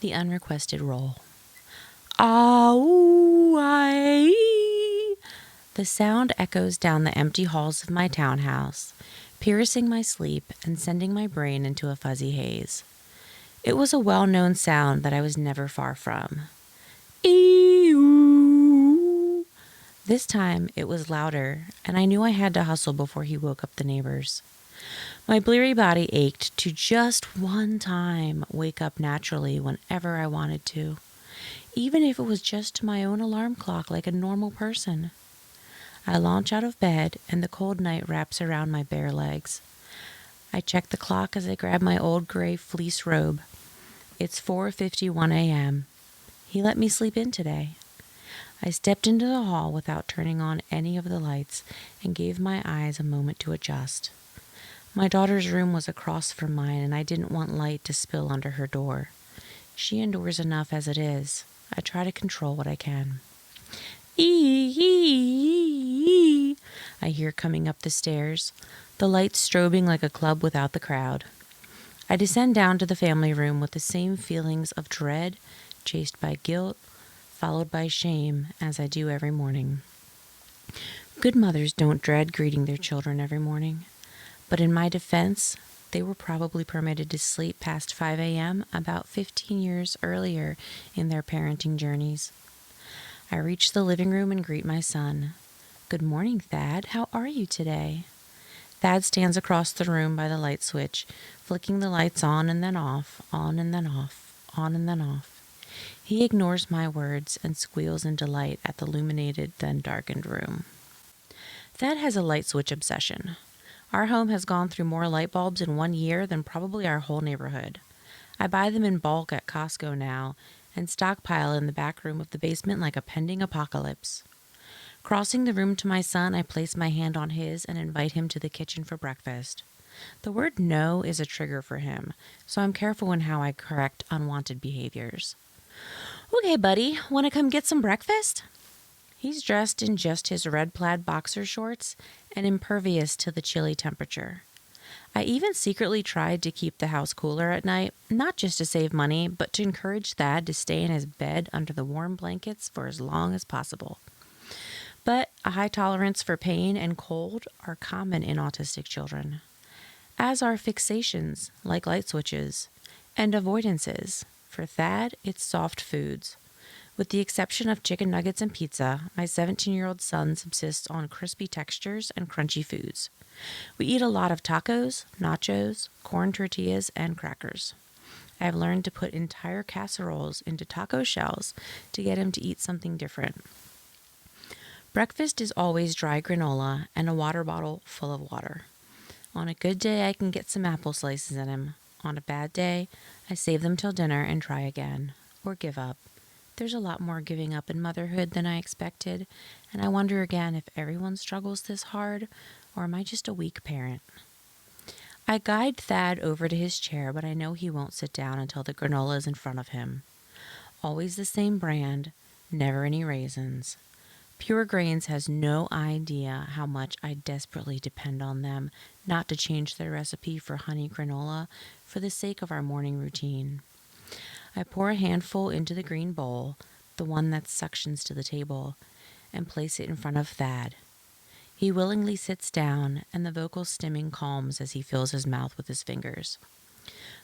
The Unrequested Role. Ah-ooh-ah-ee. The sound echoes down the empty halls of my townhouse, piercing my sleep and sending my brain into a fuzzy haze. It was a well-known sound that I was never far from. Ee-oo. This time it was louder, and I knew I had to hustle before he woke up the neighbors. My bleary body ached to just one time wake up naturally whenever I wanted to, even if it was just to my own alarm clock like a normal person. I launch out of bed, and the cold night wraps around my bare legs. I check the clock as I grab my old gray fleece robe. It's 4:51 a.m. He let me sleep in today. I stepped into the hall without turning on any of the lights and gave my eyes a moment to adjust. My daughter's room was across from mine, and I didn't want light to spill under her door. She endures enough as it is. I try to control what I can. Ee, I hear coming up the stairs, the lights strobing like a club without the crowd. I descend down to the family room with the same feelings of dread, chased by guilt, followed by shame, as I do every morning. Good mothers don't dread greeting their children every morning. But in my defense, they were probably permitted to sleep past 5 a.m. about 15 years earlier in their parenting journeys. I reach the living room and greet my son. "Good morning, Thad. How are you today?" Thad stands across the room by the light switch, flicking the lights on and then off, on and then off, on and then off. He ignores my words and squeals in delight at the illuminated, then darkened room. Thad has a light switch obsession. Our home has gone through more light bulbs in 1 year than probably our whole neighborhood. I buy them in bulk at Costco now and stockpile in the back room of the basement like a pending apocalypse. Crossing the room to my son, I place my hand on his and invite him to the kitchen for breakfast. The word no is a trigger for him, so I'm careful in how I correct unwanted behaviors. "Okay, buddy, want to come get some breakfast?" He's dressed in just his red plaid boxer shorts and impervious to the chilly temperature. I even secretly tried to keep the house cooler at night, not just to save money, but to encourage Thad to stay in his bed under the warm blankets for as long as possible. But a high tolerance for pain and cold are common in autistic children, as are fixations, like light switches, and avoidances. For Thad, it's soft foods. With the exception of chicken nuggets and pizza, my 17-year-old son subsists on crispy textures and crunchy foods. We eat a lot of tacos, nachos, corn tortillas, and crackers. I've learned to put entire casseroles into taco shells to get him to eat something different. Breakfast is always dry granola and a water bottle full of water. On a good day, I can get some apple slices in him. On a bad day, I save them till dinner and try again, or give up. There's a lot more giving up in motherhood than I expected, and I wonder again if everyone struggles this hard, or am I just a weak parent? I guide Thad over to his chair, but I know he won't sit down until the granola is in front of him. Always the same brand, never any raisins. Pure Grains has no idea how much I desperately depend on them not to change their recipe for honey granola for the sake of our morning routine. I pour a handful into the green bowl, the one that suctions to the table, and place it in front of Thad. He willingly sits down, and the vocal stimming calms as he fills his mouth with his fingers.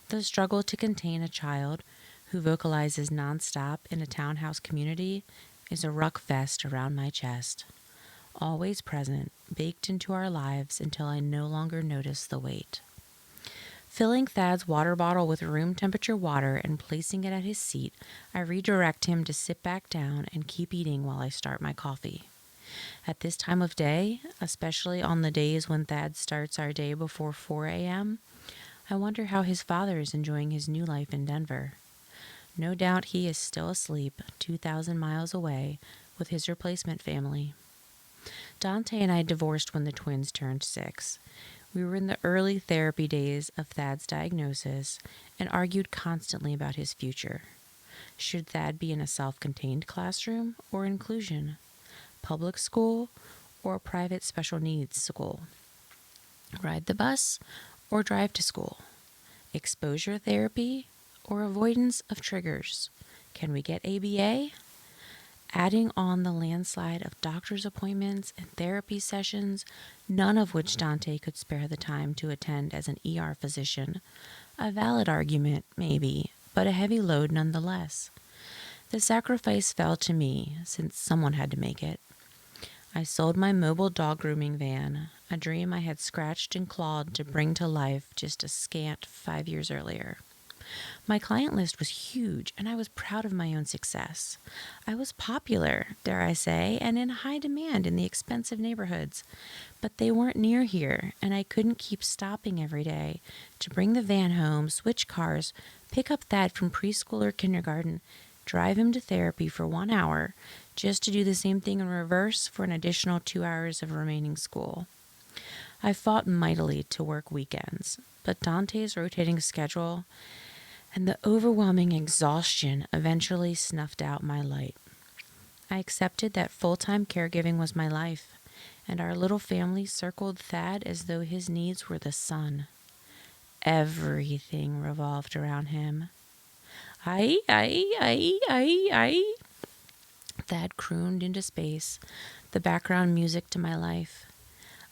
The struggle to contain a child who vocalizes nonstop in a townhouse community is a ruck vest around my chest, always present, baked into our lives until I no longer notice the weight. Filling Thad's water bottle with room temperature water and placing it at his seat, I redirect him to sit back down and keep eating while I start my coffee. At this time of day, especially on the days when Thad starts our day before 4 a.m., I wonder how his father is enjoying his new life in Denver. No doubt he is still asleep 2,000 miles away with his replacement family. Dante and I divorced when the twins turned 6. We were in the early therapy days of Thad's diagnosis and argued constantly about his future. Should Thad be in a self-contained classroom or inclusion? Public school or private special needs school? Ride the bus or drive to school? Exposure therapy or avoidance of triggers? Can we get ABA? Adding on the landslide of doctor's appointments and therapy sessions, none of which Dante could spare the time to attend as an ER physician. A valid argument, maybe, but a heavy load nonetheless. The sacrifice fell to me, since someone had to make it. I sold my mobile dog grooming van, a dream I had scratched and clawed to bring to life just a scant 5 years earlier. My client list was huge, and I was proud of my own success. I was popular, dare I say, and in high demand in the expensive neighborhoods. But they weren't near here, and I couldn't keep stopping every day to bring the van home, switch cars, pick up Thad from preschool or kindergarten, drive him to therapy for 1 hour, just to do the same thing in reverse for an additional 2 hours of remaining school. I fought mightily to work weekends, but Dante's rotating schedule and the overwhelming exhaustion eventually snuffed out my light. I accepted that full-time caregiving was my life, and our little family circled Thad as though his needs were the sun. Everything revolved around him. I. Thad crooned into space, the background music to my life.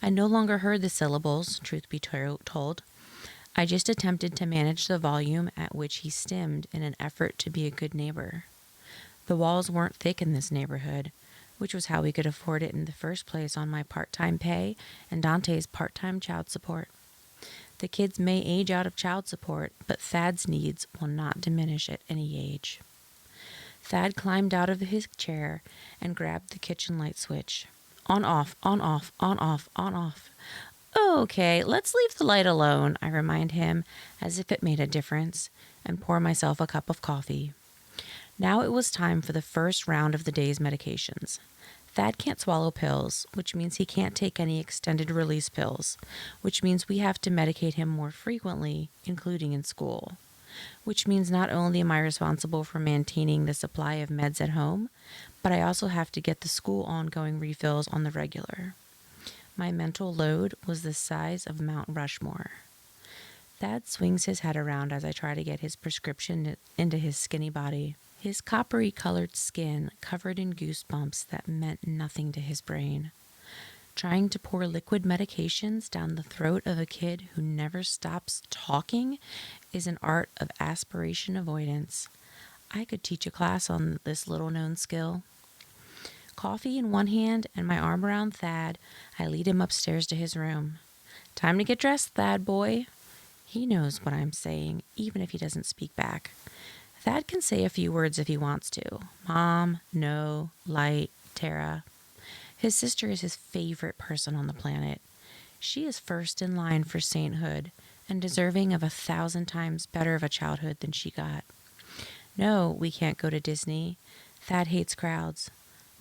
I no longer heard the syllables, truth be told. I just attempted to manage the volume at which he stimmed in an effort to be a good neighbor. The walls weren't thick in this neighborhood, which was how we could afford it in the first place on my part-time pay and Dante's part-time child support. The kids may age out of child support, but Thad's needs will not diminish at any age. Thad climbed out of his chair and grabbed the kitchen light switch. On, off, on, off, on, off, on, off. Okay, let's leave the light alone, I remind him, as if it made a difference, and pour myself a cup of coffee. Now it was time for the first round of the day's medications. Thad can't swallow pills, which means he can't take any extended release pills, which means we have to medicate him more frequently, including in school. Which means not only am I responsible for maintaining the supply of meds at home, but I also have to get the school ongoing refills on the regular. My mental load was the size of Mount Rushmore. Thad swings his head around as I try to get his prescription into his skinny body. His coppery-colored skin covered in goosebumps that meant nothing to his brain. Trying to pour liquid medications down the throat of a kid who never stops talking is an art of aspiration avoidance. I could teach a class on this little-known skill. Coffee in one hand and my arm around Thad, I lead him upstairs to his room. Time to get dressed, Thad boy. He knows what I'm saying, even if he doesn't speak back. Thad can say a few words if he wants to. Mom, no, light, Tara. His sister is his favorite person on the planet. She is first in line for sainthood and deserving of 1,000 times better of a childhood than she got. No, we can't go to Disney. Thad hates crowds.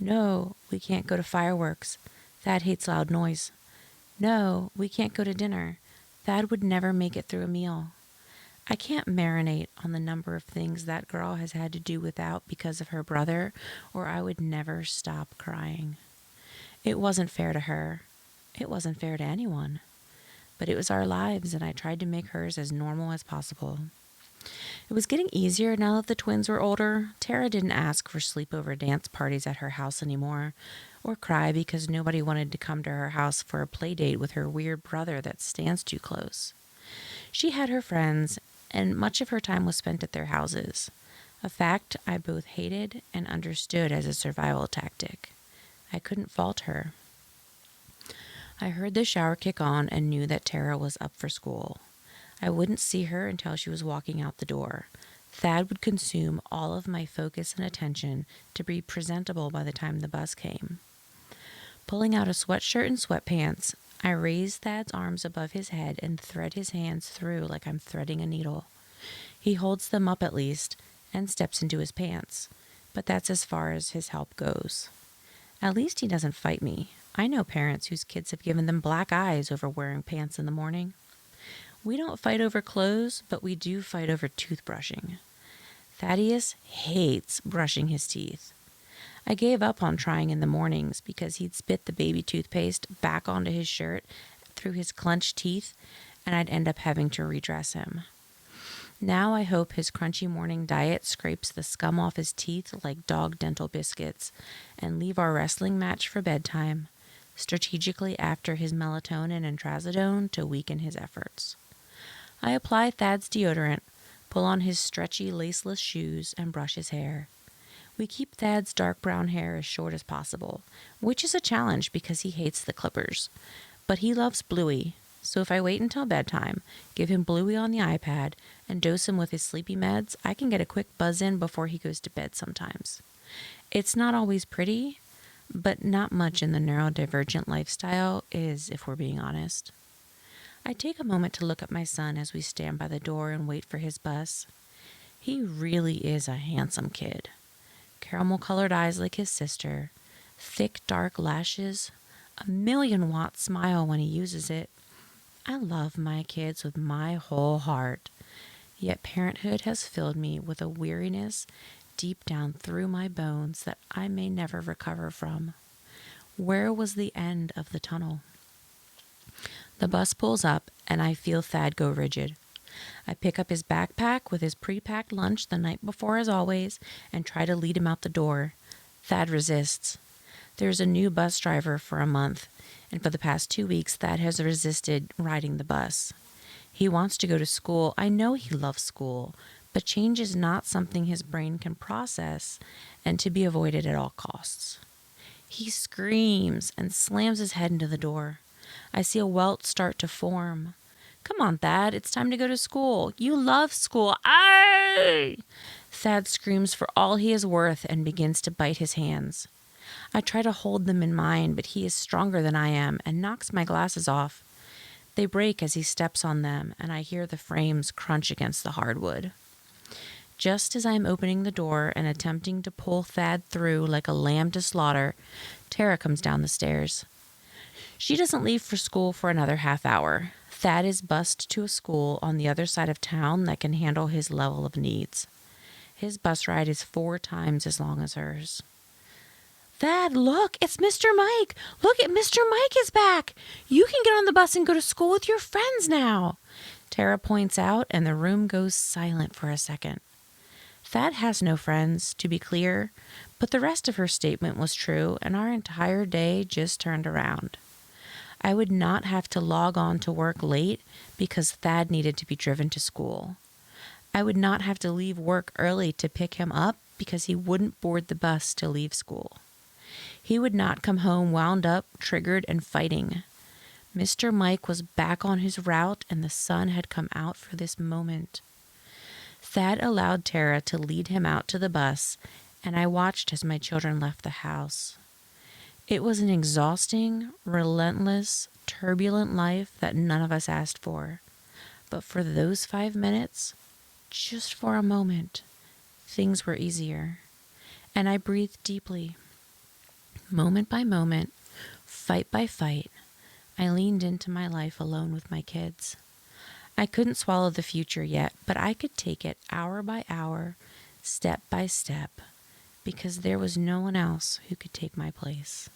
No, we can't go to fireworks. Thad hates loud noise. No, we can't go to dinner. Thad would never make it through a meal. I can't marinate on the number of things that girl has had to do without because of her brother, or I would never stop crying. It wasn't fair to her. It wasn't fair to anyone. But it was our lives, and I tried to make hers as normal as possible. It was getting easier now that the twins were older. Tara didn't ask for sleepover dance parties at her house anymore, or cry because nobody wanted to come to her house for a play date with her weird brother that stands too close. She had her friends, and much of her time was spent at their houses, a fact I both hated and understood as a survival tactic. I couldn't fault her. I heard the shower kick on and knew that Tara was up for school. I wouldn't see her until she was walking out the door. Thad would consume all of my focus and attention to be presentable by the time the bus came. Pulling out a sweatshirt and sweatpants, I raise Thad's arms above his head and thread his hands through like I'm threading a needle. He holds them up at least and steps into his pants, but that's as far as his help goes. At least he doesn't fight me. I know parents whose kids have given them black eyes over wearing pants in the morning. We don't fight over clothes, but we do fight over toothbrushing. Thaddeus hates brushing his teeth. I gave up on trying in the mornings because he'd spit the baby toothpaste back onto his shirt through his clenched teeth, and I'd end up having to redress him. Now I hope his crunchy morning diet scrapes the scum off his teeth like dog dental biscuits and leave our wrestling match for bedtime, strategically after his melatonin and trazodone to weaken his efforts. I apply Thad's deodorant, pull on his stretchy laceless shoes, and brush his hair. We keep Thad's dark brown hair as short as possible, which is a challenge because he hates the clippers. But he loves Bluey, so if I wait until bedtime, give him Bluey on the iPad, and dose him with his sleepy meds, I can get a quick buzz in before he goes to bed sometimes. It's not always pretty, but not much in the neurodivergent lifestyle is, if we're being honest. I take a moment to look at my son as we stand by the door and wait for his bus. He really is a handsome kid. Caramel-colored eyes like his sister, thick dark lashes, a million-watt smile when he uses it. I love my kids with my whole heart, yet parenthood has filled me with a weariness deep down through my bones that I may never recover from. Where was the end of the tunnel? The bus pulls up, and I feel Thad go rigid. I pick up his backpack with his pre-packed lunch the night before as always and try to lead him out the door. Thad resists. There's a new bus driver for a month, and for the past 2 weeks Thad has resisted riding the bus. He wants to go to school. I know he loves school, but change is not something his brain can process and to be avoided at all costs. He screams and slams his head into the door. I see a welt start to form. Come on, Thad, it's time to go to school. You love school. Aye! Thad screams for all he is worth and begins to bite his hands. I try to hold them in mine, but he is stronger than I am and knocks my glasses off. They break as he steps on them, and I hear the frames crunch against the hardwood. Just as I am opening the door and attempting to pull Thad through like a lamb to slaughter, Tara comes down the stairs. She doesn't leave for school for another half hour. Thad is bused to a school on the other side of town that can handle his level of needs. His bus ride is 4 times as long as hers. Thad, look, it's Mr. Mike. Look, Mr. Mike is back. You can get on the bus and go to school with your friends now. Tara points out, and the room goes silent for a second. Thad has no friends, to be clear, but the rest of her statement was true, and our entire day just turned around. I would not have to log on to work late because Thad needed to be driven to school. I would not have to leave work early to pick him up because he wouldn't board the bus to leave school. He would not come home wound up, triggered, and fighting. Mr. Mike was back on his route, and the sun had come out for this moment. Thad allowed Tara to lead him out to the bus, and I watched as my children left the house. It was an exhausting, relentless, turbulent life that none of us asked for. But for those 5 minutes, just for a moment, things were easier. And I breathed deeply. Moment by moment, fight by fight, I leaned into my life alone with my kids. I couldn't swallow the future yet, but I could take it hour by hour, step by step, because there was no one else who could take my place.